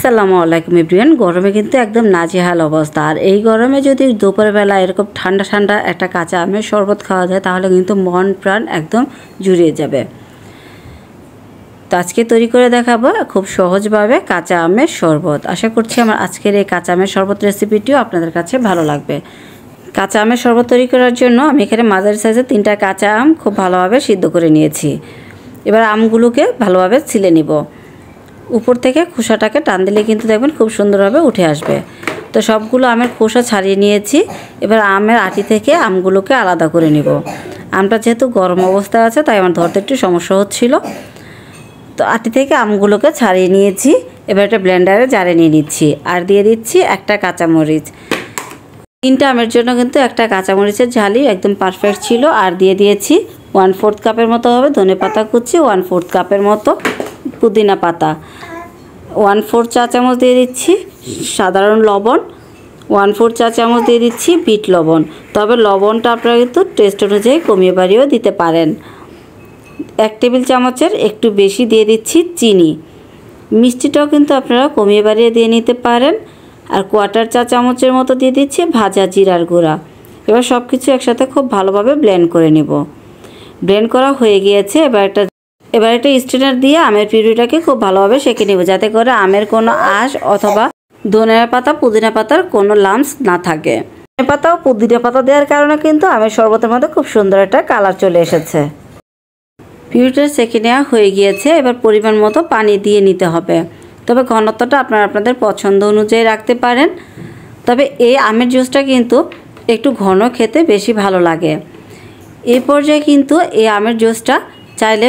আসসালামু আলাইকুম এভরিওয়ান। গরমে কিন্তু একদম নাজেহাল অবস্থা। আর এই গরমে যদি দুপুরবেলা এরকম ঠান্ডা ঠান্ডা একটা কাঁচা আমের শরবত খাওয়া যায় তাহলে কিন্তু মন প্রাণ একদম জুড়িয়ে যাবে। তো আজকে তৈরি করে দেখাবো খুব সহজভাবে কাঁচা আমের শরবত। আশা করছি আমার আজকের এই কাঁচা আমের শরবত রেসিপিটিও আপনাদের কাছে ভালো লাগবে। কাঁচা আমের শরবত তৈরি করার জন্য আমি এখানে মাঝারি সাইজের 3টা কাঁচা আম খুব ভালোভাবে সিদ্ধ করে নিয়েছি। এবার আমগুলোকে ভালোভাবে ছিলে নিব। উপর থেকে খোসাটাকে টান দিলে কিন্তু দেখবেন খুব সুন্দরভাবে উঠে আসবে। তো সবগুলো আমের খোসা ছাড়িয়ে নিয়েছি। এবার আমের আটি থেকে আমগুলোকে আলাদা করে নিব। আমটা যেহেতু গরম অবস্থায় আছে তাই আমার ধরতে একটু সমস্যা হচ্ছিল। তো আটি থেকে আমগুলোকে ছাড়িয়ে নিয়েছি। এবার একটা ব্লেন্ডারে জারে নিয়ে নিচ্ছি আর দিয়ে দিচ্ছি একটা কাঁচামরিচ। 3টা আমের জন্য কিন্তু একটা কাঁচামরিচের ঝালই একদম পারফেক্ট ছিল। আর দিয়ে দিয়েছি 1/4 কাপের মতো হবে ধনে পাতা কুচি, 1/4 কাপের মতো পুদিনা পাতা, 1/4 চা চামচ দিয়ে দিচ্ছি সাধারণ লবণ, 1/4 চা চামচ দিয়ে দিচ্ছি বিট লবণ। তবে লবণটা আপনারা কিন্তু টেস্ট অনুযায়ী কমিয়ে বাড়িয়েও দিতে পারেন। 1 টেবিল চামচের একটু বেশি দিয়ে দিচ্ছি চিনি। মিষ্টিটাও কিন্তু আপনারা কমিয়ে বাড়িয়ে দিয়ে নিতে পারেন। আর 1/4 চা চামচের মতো দিয়ে দিচ্ছি ভাজা জিরার গুঁড়া। এবার সব কিছু একসাথে খুব ভালোভাবে ব্লেন্ড করে নেব। ব্লেন্ড করা হয়ে গিয়েছে। এবার একটা স্ট্রেনার দিয়ে আমের পিউরিটাকে খুব ভালোভাবে সেঁকে নেব, যাতে করে আমের কোনো আঁশ অথবা ধনে পাতা পুদিনা পাতার কোনো লাম্পস না থাকে। ধনে পাতা ও পুদিনা পাতা দেওয়ার কারণে কিন্তু আমের শরবতের মধ্যে খুব সুন্দর একটা কালার চলে এসেছে। পিউরিটা সেঁকে নেওয়া হয়ে গিয়েছে। এবার পরিমাণ মতো পানি দিয়ে নিতে হবে। তবে ঘনত্বটা আপনারা আপনাদের পছন্দ অনুযায়ী রাখতে পারেন। তবে এই আমের জুসটা কিন্তু একটু ঘন খেতে বেশি ভালো লাগে। এই পর্যায়ে কিন্তু এই আমের জুসটা চাইলে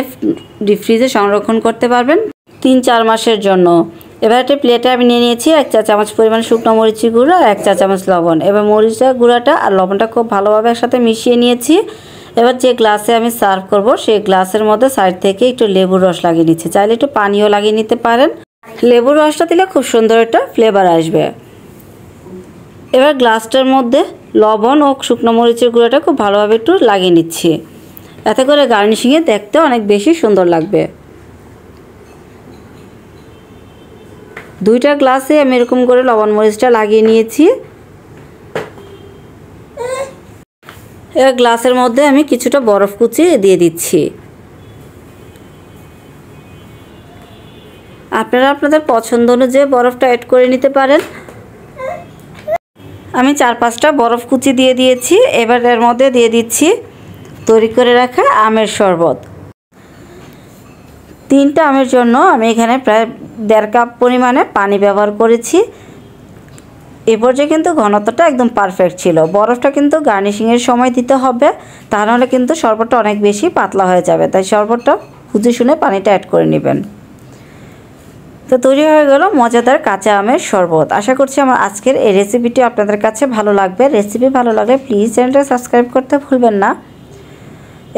ডিপ ফ্রিজে সংরক্ষণ করতে পারবেন 3-4 মাসের জন্য। এবার একটা প্লেটে আমি নিয়ে নিয়েছি 1 চা চামচ পরিমাণ শুকনো মরিচের গুঁড়া, 1 চা চামচ লবণ। এবার মরিচের গুঁড়াটা আর লবণটা খুব ভালোভাবে একসাথে মিশিয়ে নিয়েছি। এবার যে গ্লাসে আমি সার্ভ করব সেই গ্লাসের মধ্যে সাইড থেকে একটু লেবুর রস লাগিয়ে নিচ্ছি। চাইলে একটু পানিও লাগিয়ে নিতে পারেন। লেবুর রসটা দিলে খুব সুন্দর একটা ফ্লেভার আসবে। এবার গ্লাসটার মধ্যে লবণ ও শুকনো মরিচের গুঁড়াটা খুব ভালোভাবে একটু লাগিয়ে নিচ্ছি। এতে করে গার্নিশিংয়ে দেখতে অনেক বেশি সুন্দর লাগবে। 2টা গ্লাসে আমি এরকম করে লবণ মরিচটা লাগিয়ে নিয়েছি। এবার গ্লাসের মধ্যে আমি কিছুটা বরফ কুচি দিয়ে দিচ্ছি। আপনারা আপনাদের পছন্দ অনুযায়ী বরফটা অ্যাড করে নিতে পারেন। আমি 4-5টা বরফ কুচি দিয়ে দিয়েছি। এবার এর মধ্যে দিয়ে দিচ্ছি তৈরি করে রাখা আমের শরবত। 3টা আমের জন্য আমি এখানে প্রায় 1.5 কাপ পরিমাণে পানি ব্যবহার করেছি। এ পর্যায়ে কিন্তু ঘনত্বটা একদম পারফেক্ট ছিল। বরফটা কিন্তু গার্নিশিংয়ের সময় দিতে হবে, তা নাহলে কিন্তু শরবতটা অনেক বেশি পাতলা হয়ে যাবে। তাই শরবতটা বুঝে শুনে পানিটা অ্যাড করে নেবেন। তো তৈরি হয়ে গেল মজাদার কাঁচা আমের শরবত। আশা করছি আমার আজকের এই রেসিপিটি আপনাদের কাছে ভালো লাগবে। রেসিপি ভালো লাগলে প্লিজ চ্যানেলটা সাবস্ক্রাইব করতে ভুলবেন না।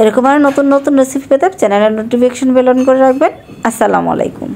এরকম আর নতুন নতুন রেসিপি পেতে চ্যানেলের নোটিফিকেশন বেল অন করে রাখবেন। আসসালামু আলাইকুম।